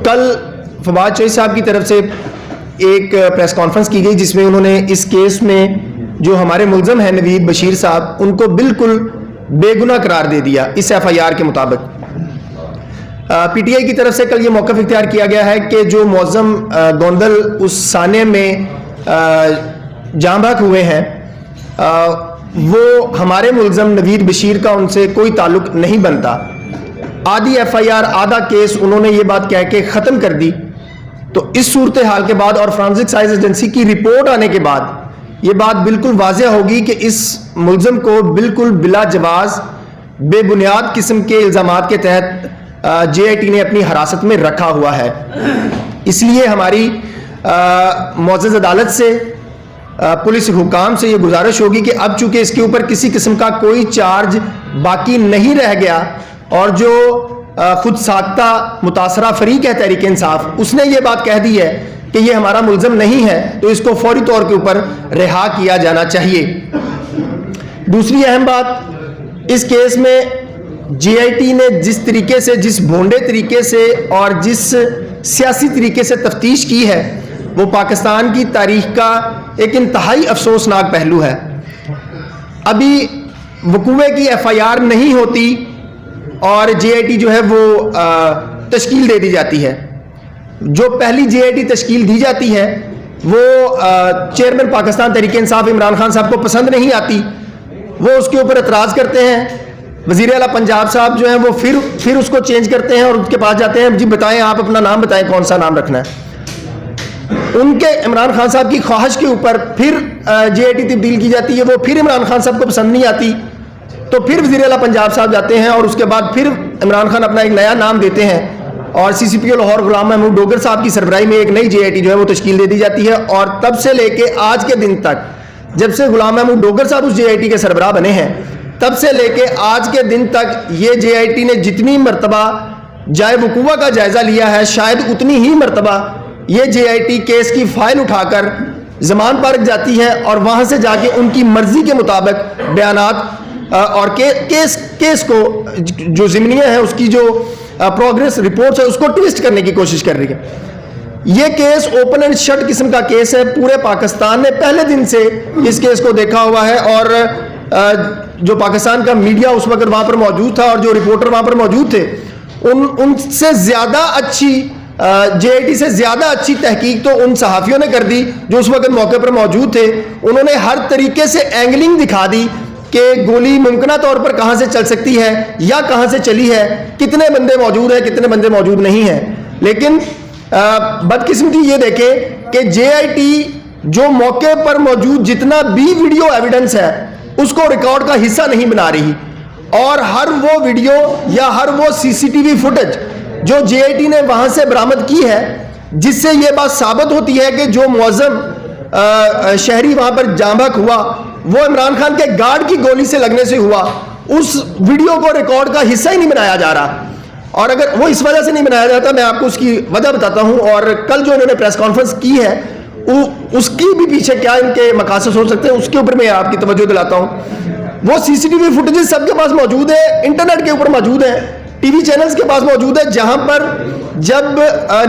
کل فواد چوہدری صاحب کی طرف سے ایک پریس کانفرنس کی گئی جس میں انہوں نے اس کیس میں جو ہمارے ملزم ہیں نوید بشیر صاحب ان کو بالکل بے گناہ قرار دے دیا اس ایف آئی آر کے مطابق. پی ٹی آئی کی طرف سے کل یہ موقف اختیار کیا گیا ہے کہ جو معظم گوندل اس سانے میں جاں بحق ہوئے ہیں وہ ہمارے ملزم نوید بشیر کا ان سے کوئی تعلق نہیں بنتا. آدھی ایف آئی آر آدھا کیس انہوں نے یہ بات کہہ کے ختم کر دی. تو اس صورتحال کے بعد اور فرانسک سائنس ایجنسی کی رپورٹ آنے کے بعد یہ بات بالکل واضح ہوگی کہ اس ملزم کو بالکل بلا جواز بے بنیاد قسم کے الزامات کے تحت جے آئی ٹی نے اپنی حراست میں رکھا ہوا ہے. اس لیے ہماری معزز عدالت سے پولیس حکام سے یہ گزارش ہوگی کہ اب چونکہ اس کے اوپر کسی قسم کا کوئی چارج باقی نہیں رہ گیا اور جو خود ساختہ متاثرہ فریق ہے تحریک انصاف اس نے یہ بات کہہ دی ہے کہ یہ ہمارا ملزم نہیں ہے تو اس کو فوری طور کے اوپر رہا کیا جانا چاہیے. دوسری اہم بات اس کیس میں جے آئی ٹی نے جس طریقے سے جس بھونڈے طریقے سے اور جس سیاسی طریقے سے تفتیش کی ہے وہ پاکستان کی تاریخ کا ایک انتہائی افسوسناک پہلو ہے. ابھی وقوع کی ایف آئی آر نہیں ہوتی اور جے آئی ٹی جو ہے وہ تشکیل دے دی جاتی ہے. جو پہلی جے آئی ٹی تشکیل دی جاتی ہے وہ چیئرمین پاکستان تحریک انصاف عمران خان صاحب کو پسند نہیں آتی. وہ اس کے اوپر اعتراض کرتے ہیں. وزیر اعلیٰ پنجاب صاحب جو ہیں وہ پھر اس کو چینج کرتے ہیں اور اس کے پاس جاتے ہیں جی بتائیں آپ اپنا نام بتائیں کون سا نام رکھنا ہے. ان کے عمران خان صاحب کی خواہش کے اوپر پھر جے آئی ٹی تبدیل کی جاتی ہے. وہ پھر عمران خان صاحب کو پسند نہیں آتی تو پھر وزیر اعلیٰ پنجاب صاحب جاتے ہیں اور اس کے بعد پھر عمران خان اپنا ایک نیا نام دیتے ہیں اور سی سی پی او لاہور غلام محمود ڈوگر صاحب کی سربراہی میں ایک نئی جے آئی ٹی جو ہے وہ تشکیل دے دی جاتی ہے. اور تب سے لے کے آج کے دن تک جب سے غلام محمود ڈوگر صاحب اس جے آئی ٹی کے سربراہ بنے ہیں تب سے لے کے آج کے دن تک یہ جے آئی ٹی نے جتنی مرتبہ جائے وقوع کا جائزہ لیا ہے شاید اتنی ہی مرتبہ یہ جے آئی ٹی کیس کی فائل اٹھا کر زمان پارک جاتی ہے اور وہاں سے جا کے ان کی مرضی کے مطابق بیانات اور کیس کو جو ضمنیہ ہے اس کی جو پروگریس رپورٹس ہے اس کو ٹویسٹ کرنے کی کوشش کر رہی ہے. یہ کیس اوپن اینڈ شٹ قسم کا کیس ہے. پورے پاکستان نے پہلے دن سے اس کیس کو دیکھا ہوا ہے اور جو پاکستان کا میڈیا اس وقت وہاں پر موجود تھا اور جو رپورٹر وہاں پر موجود تھے ان سے زیادہ اچھی جے آئی ٹی سے زیادہ اچھی تحقیق تو ان صحافیوں نے کر دی جو اس وقت موقع پر موجود تھے. انہوں نے ہر طریقے سے اینگلنگ دکھا دی کہ گولی ممکنہ طور پر کہاں سے چل سکتی ہے یا کہاں سے چلی ہے, کتنے بندے موجود ہیں کتنے بندے موجود نہیں ہیں. لیکن بدقسمتی یہ دیکھیں کہ جے آئی ٹی جو موقع پر موجود جتنا بھی ویڈیو ایویڈنس ہے اس کو ریکارڈ کا حصہ نہیں بنا رہی اور ہر وہ ویڈیو یا ہر وہ سی سی ٹی وی فوٹیج جو جے آئی ٹی نے وہاں سے برآمد کی ہے جس سے یہ بات ثابت ہوتی ہے کہ جو معظم شہری وہاں پر جاں بحق ہوا وہ عمران خان کے گارڈ کی گولی سے لگنے سے ہوا, اس ویڈیو کو ریکارڈ کا حصہ ہی نہیں بنایا جا رہا. اور اگر وہ اس وجہ سے نہیں بنایا جاتا میں آپ کو اس کی وجہ بتاتا ہوں. اور کل جو انہوں نے پریس کانفرنس کی ہے اس کی بھی پیچھے کیا ان کے مقاصد ہو سکتے ہیں اس کے اوپر میں آپ کی توجہ دلاتا ہوں. وہ سی سی ٹی وی فوٹیجز سب کے پاس موجود ہے, انٹرنیٹ کے اوپر موجود ہے, ٹی وی چینلز کے پاس موجود ہے جہاں پر جب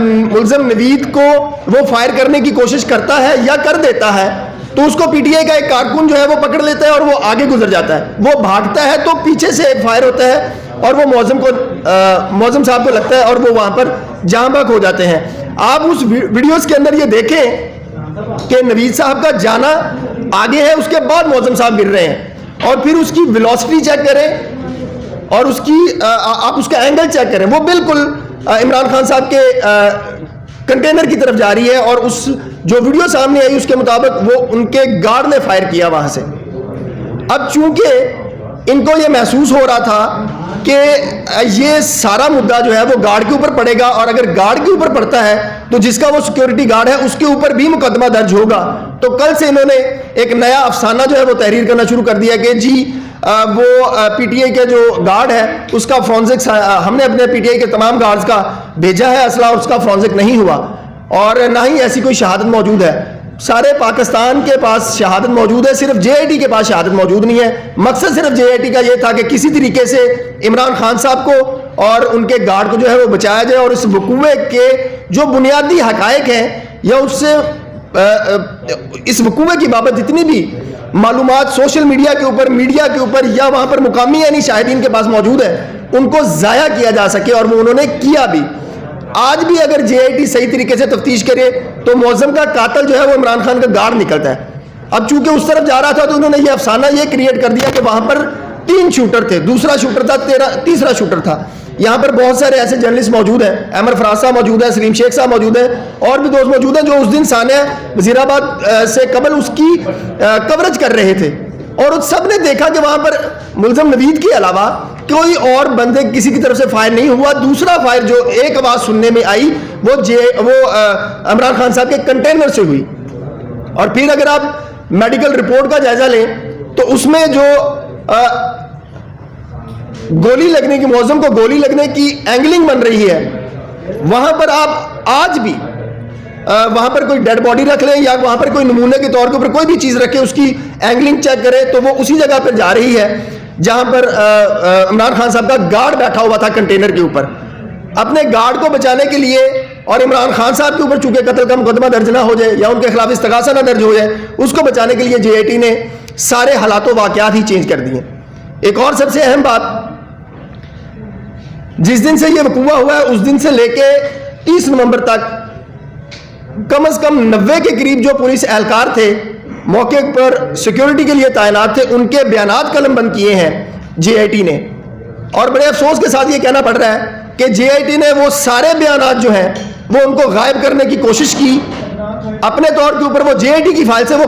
ملزم نوید کو وہ فائر کرنے کی کوشش کرتا ہے یا کر دیتا ہے تو اس کو پی ٹی آئی کا ایک کارکن جو ہے وہ پکڑ لیتا ہے اور وہ آگے گزر جاتا ہے. وہ بھاگتا ہے تو پیچھے سے ایک فائر ہوتا ہے اور وہ معظم صاحب کو لگتا ہے اور وہ وہاں پر جاں بحق ہو جاتے ہیں. آپ اس ویڈیوز کے اندر یہ دیکھیں کہ نوید صاحب کا جانا آگے ہے, اس کے بعد معظم صاحب گر رہے ہیں اور پھر اس کی ویلوسٹی چیک کریں اور اس کی آپ اس کا اینگل چیک کریں, وہ بالکل عمران خان صاحب کے کنٹینر کی طرف جا رہی ہے اور اس جو ویڈیو سامنے آئی اس کے مطابق وہ ان کے گارڈ نے فائر کیا وہاں سے. اب چونکہ ان کو یہ محسوس ہو رہا تھا کہ یہ سارا مدعا جو ہے وہ گارڈ کے اوپر پڑے گا اور اگر گارڈ کے اوپر پڑتا ہے تو جس کا وہ سیکیورٹی گارڈ ہے اس کے اوپر بھی مقدمہ درج ہوگا. تو کل سے انہوں نے ایک نیا افسانہ جو ہے وہ تحریر کرنا شروع کر دیا کہ جی وہ پی ٹی آئی کا جو گارڈ ہے اس کا فرانزک ہم نے اپنے پی ٹی آئی کے تمام گارڈز کا بھیجا ہے اسلحہ اور اس کا فرانزک نہیں ہوا اور نہ ہی ایسی کوئی شہادت موجود ہے. سارے پاکستان کے پاس شہادت موجود ہے, صرف جے آئی ٹی کے پاس شہادت موجود نہیں ہے. مقصد صرف جے آئی ٹی کا یہ تھا کہ کسی طریقے سے عمران خان صاحب کو اور ان کے گارڈ کو جو ہے وہ بچایا جائے, اور اس وقوعے کے جو بنیادی حقائق ہیں یا اس سے اس وقوعے کی بابت جتنی بھی معلومات سوشل میڈیا کے اوپر, میڈیا کے اوپر یا وہاں پر مقامی یعنی شاہدین کے پاس موجود ہے, ان کو ضائع کیا جا سکے, اور وہ انہوں نے کیا بھی. آج بھی اگر جے آئی ٹی صحیح طریقے سے تفتیش کرے تو معظم کا قاتل جو ہے وہ عمران خان کا گارڈ نکلتا ہے. اب چونکہ اس طرف جا رہا تھا تو انہوں نے یہ افسانہ یہ کریٹ کر دیا کہ وہاں پر 3 شوٹر تھے, دوسرا شوٹر تھا, تیسرا شوٹر تھا. یہاں پر بہت سارے ایسے جرنلسٹ موجود ہیں, احمد فراز صاحب موجود ہیں, سلیم شیخ صاحب موجود ہیں, اور بھی دوست موجود ہیں جو اس دن سانحہ وزیر آباد سے قبل اس کی کوریج کر رہے تھے, اور سب نے دیکھا کہ وہاں پر ملزم نوید کے علاوہ کوئی اور بندے کسی کی طرف سے فائر نہیں ہوا. دوسرا فائر جو ایک آواز سننے میں آئی وہ عمران خان صاحب کے کنٹینر سے ہوئی. اور پھر اگر آپ میڈیکل رپورٹ کا جائزہ لیں تو اس میں جو گولی لگنے کی, معظم کو گولی لگنے کی اینگلنگ بن رہی ہے, وہاں پر آپ آج بھی وہاں پر کوئی ڈیڈ باڈی رکھ لیں یا وہاں پر کوئی نمونے کے طور کے اوپر کوئی بھی چیز رکھے, اس کی اینگلنگ چیک کرے تو وہ اسی جگہ پر جا رہی ہے جہاں پر عمران خان صاحب کا گارڈ بیٹھا ہوا تھا کنٹینر کے اوپر. اپنے گارڈ کو بچانے کے لیے اور عمران خان صاحب کے اوپر چونکہ قتل کا مقدمہ درج نہ ہو جائے یا ان کے خلاف استغاثہ نہ درج ہو جائے, اس کو بچانے کے لیے جے آئی ٹی نے سارے حالات و واقعات ہی چینج کر دیے. ایک اور سب سے اہم بات, جس دن سے یہ وقوع ہوا ہے اس دن سے لے کے 30 نومبر تک کم از کم 90 کے قریب جو پولیس اہلکار تھے موقع پر سیکیورٹی کے لیے تعینات تھے, ان کے بیانات قلم بند کیے ہیں جے آئی ٹی نے. اور بڑے افسوس کے ساتھ یہ کہنا پڑ رہا ہے کہ جے آئی ٹی نے وہ سارے بیانات جو ہیں وہ ان کو غائب کرنے کی کوشش کی. اپنے طور کے اوپر وہ جے آئی ٹی کی فائل سے وہ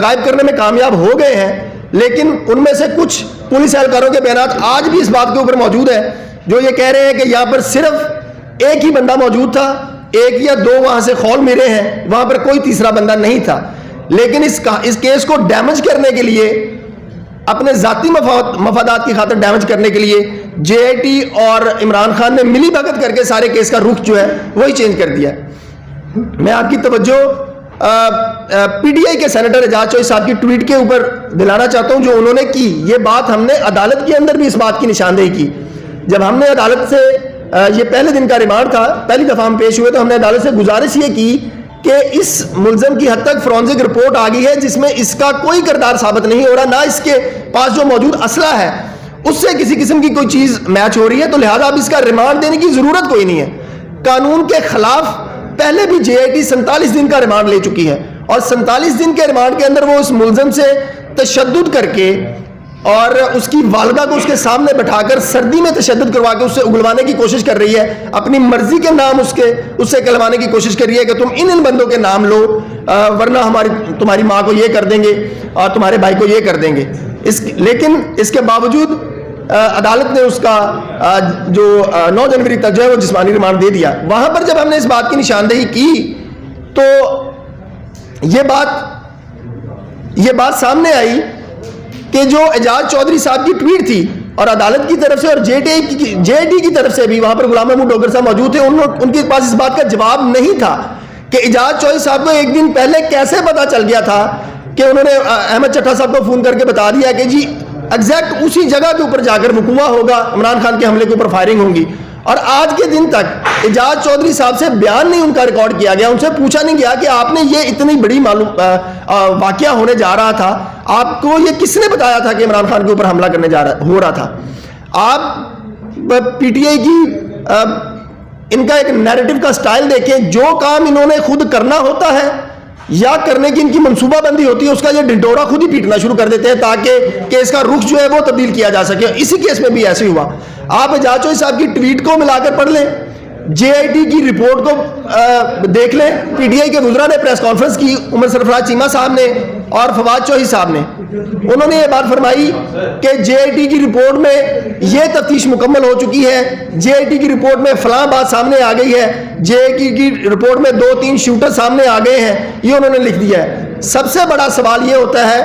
غائب کرنے میں کامیاب ہو گئے ہیں, لیکن ان میں سے کچھ پولیس اہلکاروں کے بیانات آج بھی اس بات کے اوپر موجود ہیں جو یہ کہہ رہے ہیں کہ یہاں پر صرف ایک ہی بندہ موجود تھا, 1 یا 2 وہاں سے خول میرے ہیں, وہاں پر کوئی تیسرا بندہ نہیں تھا. لیکن اس کیس کو ڈیمیج کرنے کے لیے, اپنے ذاتی مفادات کی خاطر ڈیمیج کرنے کے لیے جے آئی ٹی اور عمران خان نے ملی بھگت کر کے سارے کیس کا رخ جو ہے وہی چینج کر دیا. میں آپ کی توجہ پی ٹی آئی کے سینیٹر اعجاز چوہدری صاحب کی ٹویٹ کے اوپر دلانا چاہتا ہوں جو انہوں نے کی. یہ بات ہم نے عدالت کے اندر بھی اس بات کی نشاندہی کی. جب ہم نے عدالت سے یہ پہلے دن کا ریمانڈ تھا, پہلی دفعہ ہم پیش ہوئے, تو ہم نے عدالت سے گزارش یہ کی کہ اس ملزم کی حد تک فورنزک رپورٹ آ گئی ہے جس میں اس کا کوئی کردار ثابت نہیں ہو رہا, نہ اس کے پاس جو موجود اسلحہ ہے اس سے کسی قسم کی کوئی چیز میچ ہو رہی ہے, تو لہذا اب اس کا ریمانڈ دینے کی ضرورت کوئی نہیں ہے. قانون کے خلاف پہلے بھی جے آئی ٹی 47 دن کا ریمانڈ لے چکی ہے, اور 47 دن کے ریمانڈ کے اندر وہ اس ملزم سے تشدد کر کے اور اس کی والدہ کو اس کے سامنے بٹھا کر سردی میں تشدد کروا کے اس سے اگلوانے کی کوشش کر رہی ہے, اپنی مرضی کے نام اس سے کہلوانے کی کوشش کر رہی ہے کہ تم ان بندوں کے نام لو ورنہ تمہاری ماں کو یہ کر دیں گے اور تمہارے بھائی کو یہ کر دیں گے. لیکن اس کے باوجود عدالت نے اس کا جو 9 جنوری تک جو ہے وہ جسمانی ریمانڈ دے دیا. وہاں پر جب ہم نے اس بات کی نشاندہی کی تو یہ بات سامنے آئی کہ جو اعجاز چودھری صاحب کی ٹویٹ تھی اور عدالت کی طرف سے اور جے آئی ٹی کی طرف سے بھی, وہاں پر غلام محمود ڈوگر صاحب موجود تھے, ان کے پاس اس بات کا جواب نہیں تھا کہ اعجاز چودھری صاحب کو ایک دن پہلے کیسے پتا چل گیا تھا کہ انہوں نے احمد چٹھا صاحب کو فون کر کے بتا دیا کہ جی ایگزیکٹ اسی جگہ کے اوپر جا کر وقوع ہوگا, عمران خان کے حملے کے اوپر فائرنگ ہوگی. اور آج کے دن تک اعجاز چودھری صاحب سے بیان نہیں ان کا ریکارڈ کیا گیا, ان سے پوچھا نہیں گیا کہ آپ نے یہ اتنی بڑی واقعہ ہونے جا رہا تھا, آپ کو یہ کس نے بتایا تھا کہ عمران خان کے اوپر حملہ کرنے ہو رہا تھا. آپ پی ٹی آئی کی ان کا ایک نیریٹو کا سٹائل دیکھیں, جو کام انہوں نے خود کرنا ہوتا ہے یا کرنے کی ان کی منصوبہ بندی ہوتی ہے اس کا یہ ڈنڈورا خود ہی پیٹنا شروع کر دیتے ہیں تاکہ کیس کا رخ جو ہے وہ تبدیل کیا جا سکے. اسی کیس میں بھی ایسے ہی ہوا. آپ اعجاز چودھری صاحب کی ٹویٹ کو ملا کر پڑھ لیں, جے آئی ٹی کی رپورٹ کو دیکھ لیں, پی ٹی آئی کے وزراء نے پریس کانفرنس کی, عمر سرفراز چیمہ صاحب نے اور فواد چوہدری صاحب نے, انہوں نے یہ بات فرمائی کہ جے آئی ٹی کی رپورٹ میں یہ تفتیش مکمل ہو چکی ہے, جے آئی ٹی کی رپورٹ میں فلاں بات سامنے آ گئی ہے, جے آئی ٹی کی رپورٹ میں 2-3 شوٹر سامنے آ گئے ہیں, یہ انہوں نے لکھ دیا ہے. سب سے بڑا سوال یہ ہوتا ہے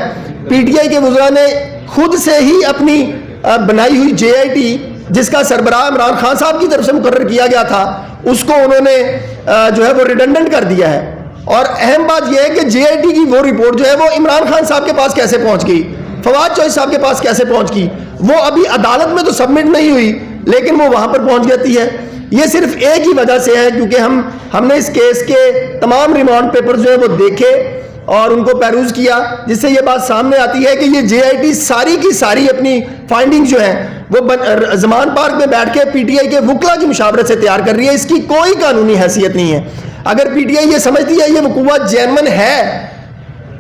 پی ٹی آئی کے وزراء نے خود سے ہی اپنی بنائی ہوئی جے آئی ٹی جس کا سربراہ عمران خان صاحب کی طرف سے مقرر کیا گیا تھا اس کو انہوں نے جو ہے وہ ریڈنڈنٹ کر دیا ہے. اور اہم بات یہ ہے کہ جے آئی ٹی کی وہ رپورٹ جو ہے وہ عمران خان صاحب کے پاس کیسے پہنچ گئی, فواد چوہدری صاحب کے پاس کیسے پہنچ گئی, وہ ابھی عدالت میں تو سبمٹ نہیں ہوئی لیکن وہ وہاں پر پہنچ جاتی ہے. یہ صرف ایک ہی وجہ سے ہے کیونکہ ہم نے اس کیس کے تمام ریمانڈ پیپر جو ہے وہ دیکھے اور ان کو پیروز کیا, جس سے یہ بات سامنے آتی ہے کہ یہ جے آئی ٹی ساری کی ساری اپنی فائنڈنگ جو ہیں وہ زمان پارک میں بیٹھ کے پی ٹی آئی کے وکلا کی مشاورت سے تیار کر رہی ہے. اس کی کوئی قانونی حیثیت نہیں ہے. اگر پی ٹی آئی یہ سمجھتی ہے یہ وقوع جینون ہے,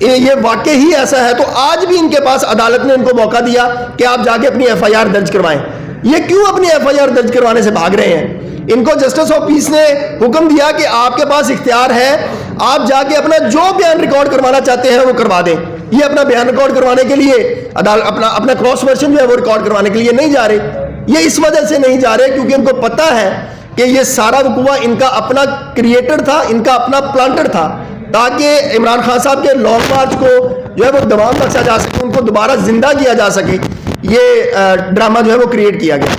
یہ واقع ہی ایسا ہے, تو آج بھی ان کے پاس عدالت نے ان کو موقع دیا کہ آپ جا کے اپنی ایف آئی آر درج کروائیں. یہ کیوں اپنی ایف آئی آر درج کروانے سے بھاگ رہے ہیں؟ ان کو جسٹس آف پیس نے حکم دیا کہ آپ کے پاس اختیار ہے, آپ جا کے اپنا جو بیان ریکارڈ کروانا چاہتے ہیں وہ کروا دیں. یہ اپنا بیان ریکارڈ کروانے کے لیے اپنا کراس ورژن جو ہے وہ ریکارڈ کروانے کے لیے نہیں جا رہے. یہ اس وجہ سے نہیں جا رہے کیونکہ ان کو پتا ہے کہ یہ سارا وقوع ان کا اپنا کریٹر تھا, ان کا اپنا پلانٹر تھا, تاکہ عمران خان صاحب کے لانگ مارچ کو جو ہے وہ دوام بخشا جا سکے, ان کو دوبارہ زندہ کیا جا سکے. یہ ڈرامہ جو ہے وہ کریٹ کیا گیا.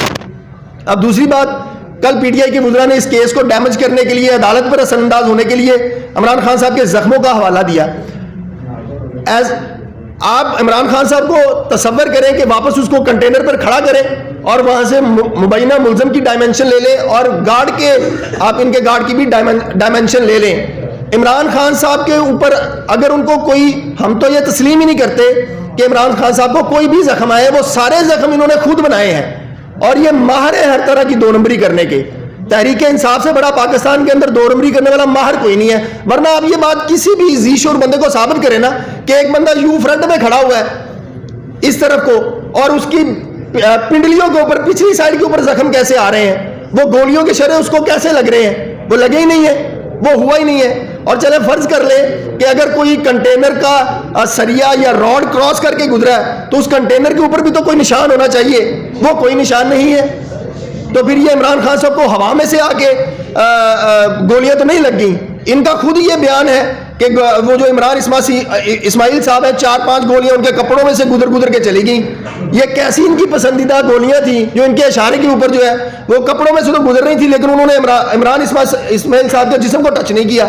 اب دوسری بات, کل پی ٹی آئی کے وزراء نے اس کیس کو ڈیمیج کرنے کے لیے, عدالت پر اثر انداز ہونے کے لیے عمران خان صاحب کے زخموں کا حوالہ دیا. آپ عمران خان صاحب کو تصور کریں کہ واپس اس کو کنٹینر پر کھڑا کریں اور وہاں سے مبینہ ملزم کی ڈائمنشن لے لیں اور گارڈ کے, آپ ان کے گارڈ کی بھی ڈائمنشن لے لیں. عمران خان صاحب کے اوپر اگر ان کو کوئی, ہم تو یہ تسلیم ہی نہیں کرتے کہ عمران خان صاحب کو کوئی بھی زخم آئے, وہ سارے زخم انہوں نے خود بنائے ہیں اور یہ ماہر ہے ہر طرح کی دو نمبری کرنے کے. تحریک انصاف سے بڑا پاکستان کے اندر دو نمبری کرنے والا ماہر کوئی نہیں ہے. ورنہ آپ یہ بات کسی بھی ذی شعور بندے کو ثابت کریں نا کہ ایک بندہ یوں فرنٹ میں کھڑا ہوا ہے اس طرف کو اور اس کی پنڈلیوں کے اوپر, پچھلی سائڈ کے اوپر زخم کیسے آ رہے ہیں, وہ گولیوں کے شرے اس کو کیسے لگ رہے ہیں, وہ لگے ہی نہیں ہے, وہ ہوا ہی نہیں ہے. اور چلے فرض کر لیں کہ اگر کوئی کنٹینر کا سریا یا راڈ کراس کر کے گزرا ہے تو اس کنٹینر کے اوپر بھی تو کوئی نشان ہونا چاہیے, وہ کوئی نشان نہیں ہے. تو پھر یہ عمران خان صاحب کو ہوا میں سے آ کے گولیاں تو نہیں لگ گئیں. ان کا خود یہ بیان ہے کہ وہ جو عمران اسماعیل صاحب ہیں, 4-5 گولیاں ان کے کپڑوں میں سے گزر کے چلی گئیں. یہ کیسی ان کی پسندیدہ گولیاں تھیں جو ان کے اشارے کے اوپر جو ہے وہ کپڑوں میں سے تو گزر رہی تھی, لیکن انہوں نے عمران اسماعیل صاحب کے جسم کو ٹچ نہیں کیا.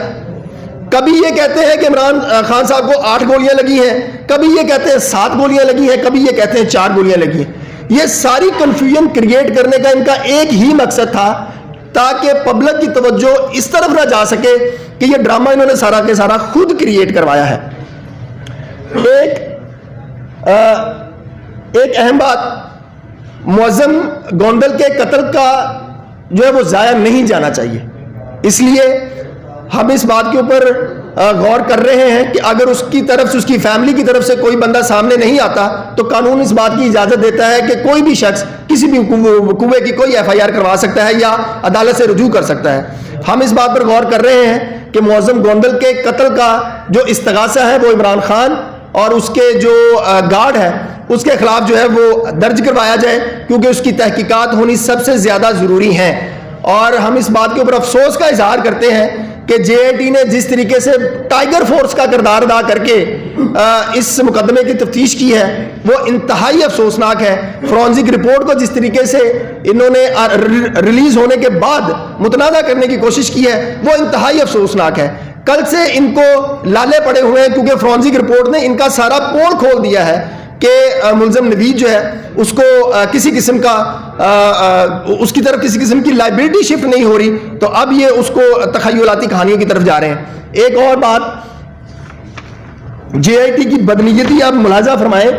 کبھی یہ کہتے ہیں کہ عمران خان صاحب کو 8 گولیاں لگی ہیں, کبھی یہ کہتے ہیں 7 گولیاں لگی ہیں, کبھی یہ کہتے ہیں 4 گولیاں لگی ہیں. یہ ساری کنفیوژن کریٹ کرنے کا ان کا ایک ہی مقصد تھا تاکہ پبلک کی توجہ اس طرف نہ جا سکے کہ یہ ڈرامہ انہوں نے سارا کے سارا خود کریٹ کروایا ہے. ایک اہم بات, معظم گوندل کے قتل کا جو ہے وہ ضائع نہیں جانا چاہیے. اس لیے ہم اس بات کے اوپر غور کر رہے ہیں کہ اگر اس کی طرف سے, اس کی فیملی کی طرف سے کوئی بندہ سامنے نہیں آتا تو قانون اس بات کی اجازت دیتا ہے کہ کوئی بھی شخص کسی بھی وقوع کی کوئی ایف آئی آر کروا سکتا ہے یا عدالت سے رجوع کر سکتا ہے. ہم اس بات پر غور کر رہے ہیں کہ معظم گوندل کے قتل کا جو استغاثہ ہے وہ عمران خان اور اس کے جو گارڈ ہے اس کے خلاف جو ہے وہ درج کروایا جائے, کیونکہ اس کی تحقیقات ہونی سب سے زیادہ ضروری ہیں. اور ہم اس بات کے اوپر افسوس کا اظہار کرتے ہیں کہ جے آئی ٹی نے جس طریقے سے ٹائیگر فورس کا کردار ادا کر کے اس مقدمے کی تفتیش کی ہے وہ انتہائی افسوسناک ہے. فورینسک رپورٹ کو جس طریقے سے انہوں نے ریلیز ہونے کے بعد متنازع کرنے کی کوشش کی ہے وہ انتہائی افسوسناک ہے. کل سے ان کو لالے پڑے ہوئے ہیں کیونکہ فورینسک رپورٹ نے ان کا سارا پول کھول دیا ہے کہ ملزم نوید جو ہے اس کو کسی قسم کا اس کی طرف کسی قسم کی لائبلٹی شفٹ نہیں ہو رہی, تو اب یہ اس کو تخیلاتی کہانیوں کی طرف جا رہے ہیں. ایک اور بات, جے آئی ٹی کی بدنیتی آپ ملاحظہ فرمائیں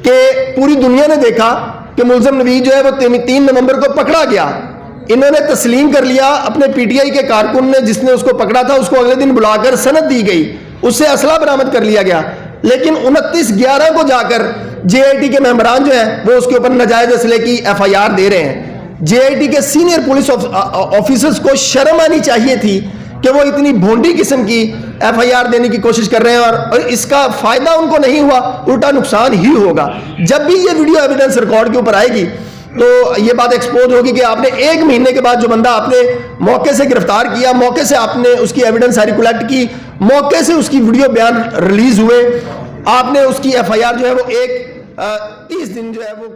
کہ پوری دنیا نے دیکھا کہ ملزم نوید جو ہے وہ 3 نومبر کو پکڑا گیا. انہوں نے تسلیم کر لیا, اپنے پی ٹی آئی کے کارکن نے جس نے اس کو پکڑا تھا اس کو اگلے دن بلا کر سند دی گئی, اس سے اسلحہ برآمد کر لیا گیا. لیکن 29/11 کو جا کر جے آئی ٹی کے ممبران جو ہیں وہ اس کے اوپر ناجائز اسلحے کی ایف آئی آر دے رہے ہیں. جے آئی ٹی کے سینئر پولیس آفیسرز کو شرم آنی چاہیے تھی کہ وہ اتنی بھونڈی قسم کی ایف آئی آر دینے کی کوشش کر رہے ہیں اور اس کا فائدہ ان کو نہیں ہوا, الٹا نقصان ہی ہوگا. جب بھی یہ ویڈیو ایویڈنس ریکارڈ کے اوپر آئے گی تو یہ بات ایکسپوز ہوگی کہ آپ نے 1 مہینے کے بعد جو بندہ آپ نے موقع سے گرفتار کیا, موقع سے آپ نے اس کی ایویڈنس ساری کلیکٹ کی, موقع سے اس کی ویڈیو بیان ریلیز ہوئے, آپ نے اس کی ایف آئی آر جو ہے وہ 30 دن جو ہے وہ